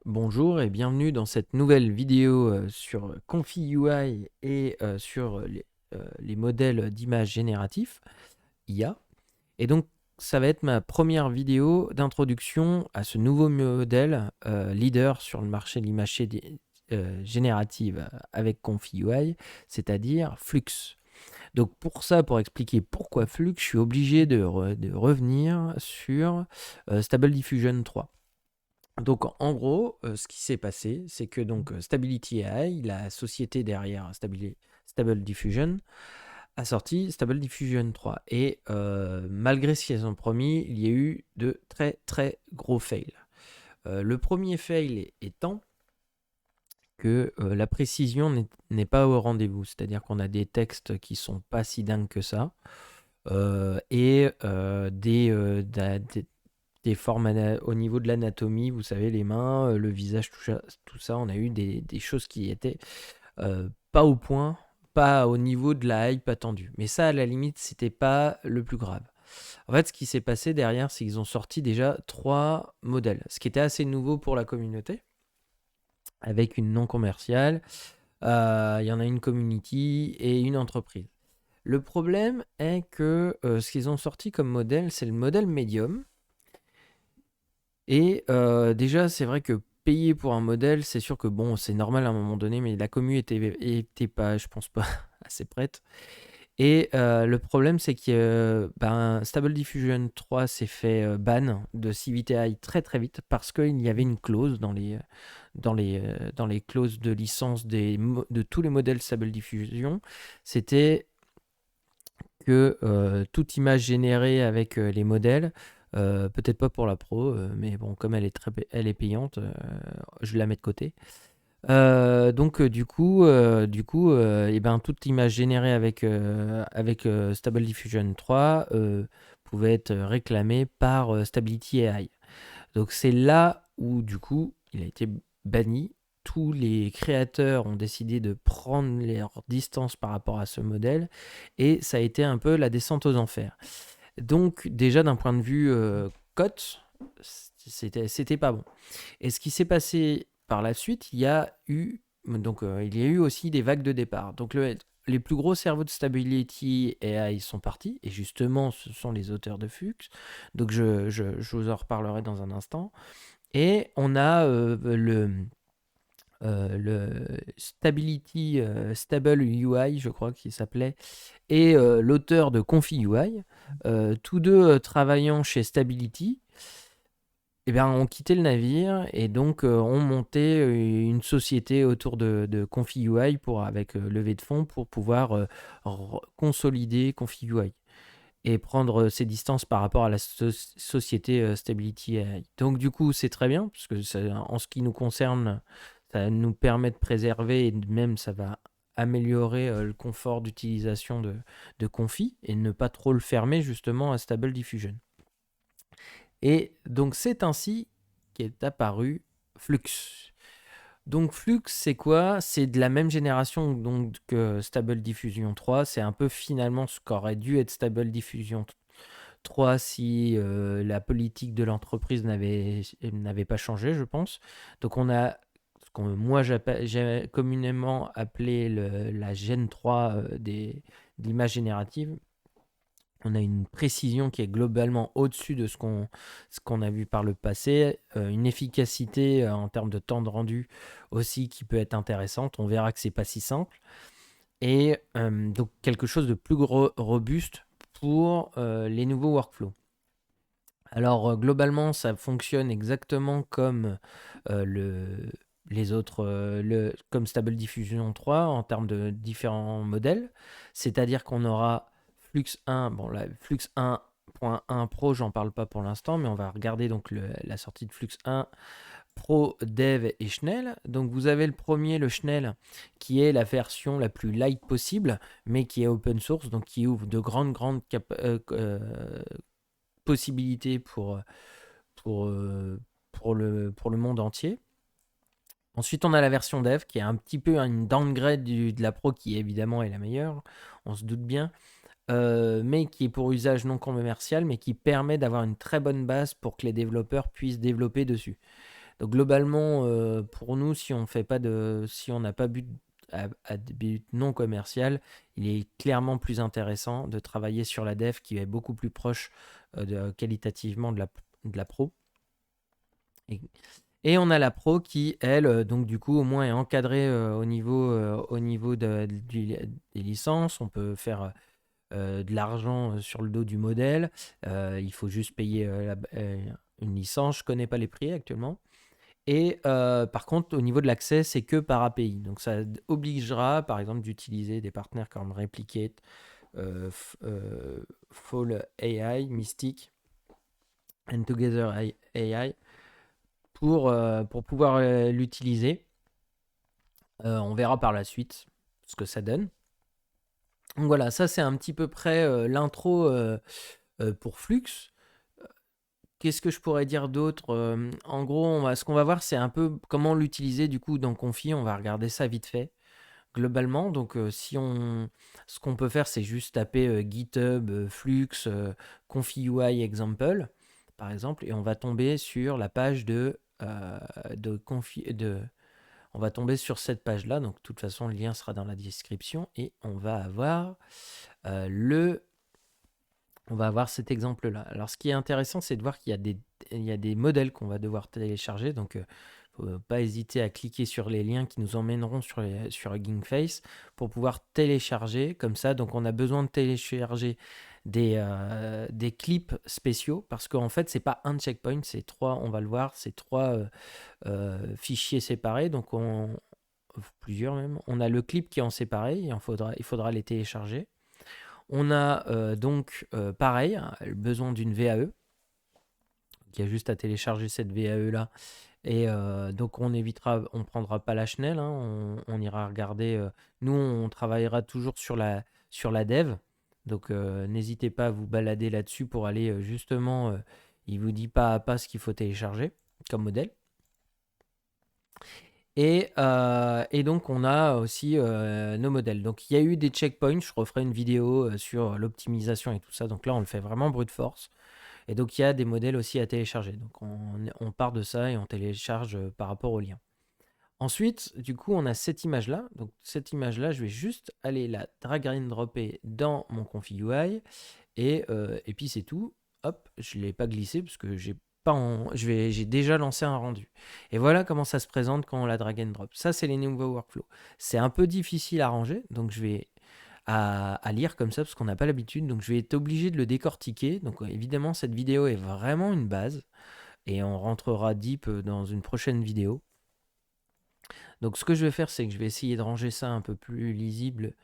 Bonjour et bienvenue dans cette nouvelle vidéo sur ConfiUI et sur les modèles d'images génératifs, IA. Et donc, ça va être ma première vidéo d'introduction à ce nouveau modèle leader sur le marché de l'image générative avec ConfiUI, c'est-à-dire Flux. Donc pour ça, pour expliquer pourquoi Flux, je suis obligé de revenir sur Stable Diffusion 3. Donc en gros, ce qui s'est passé, c'est que donc Stability AI, la société derrière Stable Diffusion, a sorti Stable Diffusion 3. Et malgré ce qu'ils ont promis, il y a eu de très très gros fails. Le premier fail étant que la précision n'est pas au rendez-vous. C'est-à-dire qu'on a des textes qui sont pas si dingues que ça. Et des formes au niveau de l'anatomie, vous savez, les mains, le visage, tout ça, on a eu des choses qui étaient pas au point, pas au niveau de la hype attendue. Mais ça, à la limite, c'était pas le plus grave. En fait, ce qui s'est passé derrière, c'est qu'ils ont sorti déjà 3 modèles, ce qui était assez nouveau pour la communauté, avec une non commerciale. Il y en a une community et une entreprise. Le problème est que ce qu'ils ont sorti comme modèle, c'est le modèle Medium. Et déjà, c'est vrai que payer pour un modèle, c'est sûr que bon, c'est normal à un moment donné, mais la commu était pas, je pense pas, assez prête. Et le problème, c'est que Stable Diffusion 3 s'est fait ban de CVTI très très vite parce qu'il y avait une clause dans les clauses de licence de tous les modèles Stable Diffusion. C'était que toute image générée avec les modèles, peut-être pas pour la pro, mais bon, comme elle est payante, je la mets de côté. Donc toute image générée avec Stable Diffusion 3 pouvait être réclamée par Stability AI. Donc c'est là où du coup il a été banni. Tous les créateurs ont décidé de prendre leur distance par rapport à ce modèle et ça a été un peu la descente aux enfers. Donc déjà d'un point de vue cote, c'était pas bon. Et ce qui s'est passé par la suite, il y a eu aussi des vagues de départ. Donc les plus gros cerveaux de Stability AI sont partis, et justement, ce sont les auteurs de Flux. Donc je vous en reparlerai dans un instant. Et on a le Stability Stable UI, je crois qu'il s'appelait, et l'auteur de ConfiUI, tous deux travaillant chez Stability, eh bien, ont quitté le navire et donc ont monté une société autour de ConfiUI avec levée de fonds pour pouvoir consolider ConfiUI et prendre ses distances par rapport à la société Stability AI. Donc du coup, c'est très bien, parce que en ce qui nous concerne, ça nous permet de préserver et même ça va améliorer le confort d'utilisation de Confi et ne pas trop le fermer justement à Stable Diffusion. Et donc c'est ainsi qu'est apparu Flux. Donc Flux, c'est quoi? C'est de la même génération donc, que Stable Diffusion 3. C'est un peu finalement ce qu'aurait dû être Stable Diffusion 3 si la politique de l'entreprise n'avait pas changé, je pense. Donc on a ce que moi j'ai communément appelé la Gen 3 de l'image générative. On a une précision qui est globalement au-dessus de ce qu'on a vu par le passé, une efficacité en termes de temps de rendu aussi qui peut être intéressante. On verra que c'est pas si simple. Et donc quelque chose de plus robuste pour les nouveaux workflows. Alors globalement, ça fonctionne exactement comme les autres, comme Stable Diffusion 3 en termes de différents modèles. C'est-à-dire qu'on aura Flux 1, bon là, Flux 1.1 Pro, j'en parle pas pour l'instant, mais on va regarder donc la sortie de Flux 1 Pro, Dev et Schnell. Donc vous avez le premier, le Schnell, qui est la version la plus light possible, mais qui est open source, donc qui ouvre de grandes possibilités pour, euh, pour le monde entier. Ensuite, on a la version dev qui est un petit peu une downgrade de la pro qui évidemment est la meilleure, on se doute bien, mais qui est pour usage non commercial, mais qui permet d'avoir une très bonne base pour que les développeurs puissent développer dessus. Donc globalement, pour nous, si on n'a pas à but non commercial, il est clairement plus intéressant de travailler sur la dev qui est beaucoup plus proche qualitativement de la pro. Et on a la pro qui, elle, donc du coup, au moins est encadrée au niveau des licences. On peut faire de l'argent sur le dos du modèle. Il faut juste payer une licence. Je connais pas les prix actuellement. Et par contre, au niveau de l'accès, c'est que par API. Donc ça obligera, par exemple, d'utiliser des partenaires comme Replicate, Fall AI, Mystic, and Together AI pour pouvoir l'utiliser. On verra par la suite ce que ça donne. Donc voilà, ça c'est un petit peu près l'intro pour Flux. Qu'est-ce que je pourrais dire d'autre? En gros, ce qu'on va voir, c'est un peu comment l'utiliser du coup dans Confi. On va regarder ça vite fait, globalement. Donc, ce qu'on peut faire, c'est juste taper GitHub, Flux, Confi UI example, par exemple, et on va tomber sur la page on va tomber sur cette page-là. Donc, de toute façon, le lien sera dans la description et on va avoir cet exemple-là. Alors, ce qui est intéressant, c'est de voir qu'il y a des modèles qu'on va devoir télécharger. Donc, faut pas hésiter à cliquer sur les liens qui nous emmèneront sur Hugging Face pour pouvoir télécharger comme ça. Donc, on a besoin de télécharger des clips spéciaux parce qu'en fait, c'est pas un checkpoint, c'est trois. On va le voir, c'est trois fichiers séparés. Donc, plusieurs même. On a le clip qui est en séparé et il faudra les télécharger. On a pareil, besoin d'une VAE. Il y a juste à télécharger cette VAE là. Et donc on prendra pas la chenelle, hein, on ira regarder. Nous, on travaillera toujours sur la dev. Donc n'hésitez pas à vous balader là-dessus pour aller justement, il vous dit pas à pas ce qu'il faut télécharger comme modèle. Et donc, on a aussi nos modèles. Donc, il y a eu des checkpoints. Je referai une vidéo sur l'optimisation et tout ça. Donc là, on le fait vraiment brute force. Et donc, il y a des modèles aussi à télécharger. Donc, on part de ça et on télécharge par rapport au lien. Ensuite, du coup, on a cette image-là. Donc, cette image-là, je vais juste aller la drag and dropper dans mon config UI. Et puis, c'est tout. Hop, je ne l'ai pas glissé parce que j'ai déjà lancé un rendu. Et voilà comment ça se présente quand on la drag and drop. Ça, c'est les nouveaux workflows. C'est un peu difficile à ranger, donc je vais à lire comme ça parce qu'on n'a pas l'habitude. Donc je vais être obligé de le décortiquer. Donc évidemment, cette vidéo est vraiment une base et on rentrera deep dans une prochaine vidéo. Donc ce que je vais faire, c'est que je vais essayer de ranger ça un peu plus lisible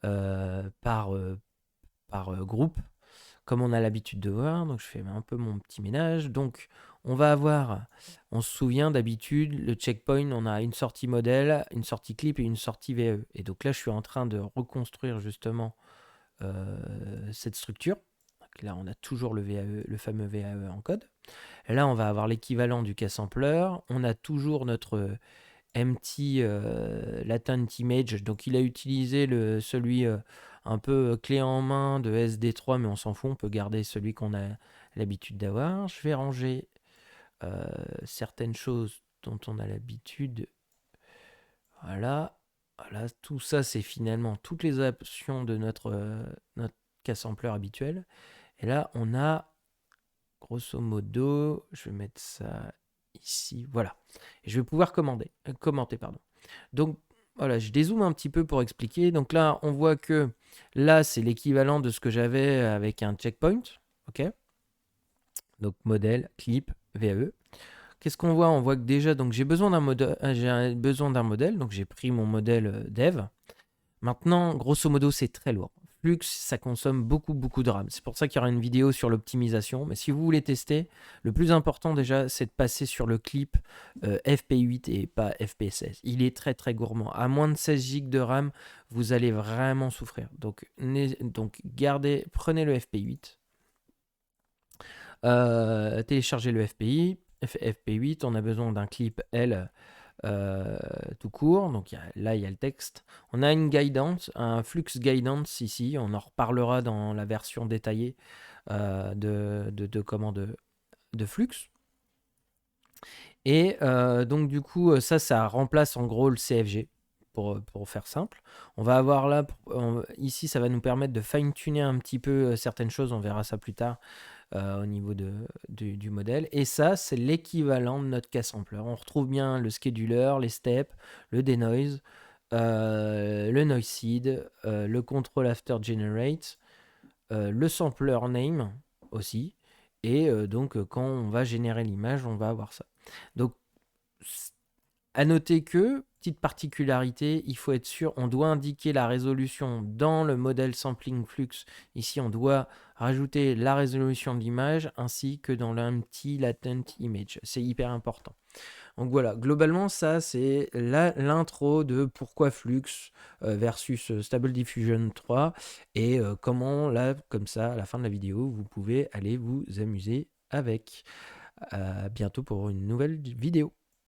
par groupe, comme on a l'habitude de voir. Donc je fais un peu mon petit ménage. Donc on se souvient d'habitude, le checkpoint, on a une sortie modèle, une sortie clip et une sortie VAE. Et donc là, je suis en train de reconstruire justement cette structure. Donc là, on a toujours le fameux VAE en code. Là, on va avoir l'équivalent du K-sampler. On a toujours notre empty latent image. Donc il a utilisé celui un peu clé en main de SD3, mais on s'en fout, on peut garder celui qu'on a l'habitude d'avoir. Je vais ranger certaines choses dont on a l'habitude. Voilà. Voilà, tout ça, c'est finalement toutes les options de notre K-sampler habituel. Et là, on a, grosso modo, je vais mettre ça ici, voilà. Et je vais pouvoir commenter, pardon. Donc, voilà, je dézoome un petit peu pour expliquer. Donc là, on voit que là, c'est l'équivalent de ce que j'avais avec un checkpoint. OK. Donc, modèle, clip, VAE. Qu'est-ce qu'on voit? On voit que déjà, donc j'ai besoin d'un modèle. Donc, j'ai pris mon modèle dev. Maintenant, grosso modo, c'est très lourd. Flux, ça consomme beaucoup, beaucoup de RAM. C'est pour ça qu'il y aura une vidéo sur l'optimisation. Mais si vous voulez tester, le plus important déjà, c'est de passer sur le clip FP8 et pas FP16. Il est très, très gourmand. À moins de 16 Go de RAM, vous allez vraiment souffrir. Donc prenez le FP8. Téléchargez le FP8. On a besoin d'un clip L tout court. Donc là, il y a le texte. On a une guidance, un flux guidance ici. On en reparlera dans la version détaillée de flux. Et donc du coup, ça remplace en gros le CFG, pour faire simple. On va avoir là, ici, ça va nous permettre de fine-tuner un petit peu certaines choses, on verra ça plus tard au niveau du modèle. Et ça, c'est l'équivalent de notre K-sampler. On retrouve bien le scheduler, les steps, le denoise, le noise seed, le control after generate, le sampler name aussi. Et donc, quand on va générer l'image, on va avoir ça. Donc, à noter que, petite particularité, il faut être sûr, on doit indiquer la résolution dans le modèle sampling flux. Ici, on doit rajouter la résolution de l'image ainsi que dans l'empty latent image. C'est hyper important. Donc voilà, globalement, ça, c'est l'intro de pourquoi Flux versus Stable Diffusion 3 et comment, là, comme ça, à la fin de la vidéo, vous pouvez aller vous amuser avec. À bientôt pour une nouvelle vidéo.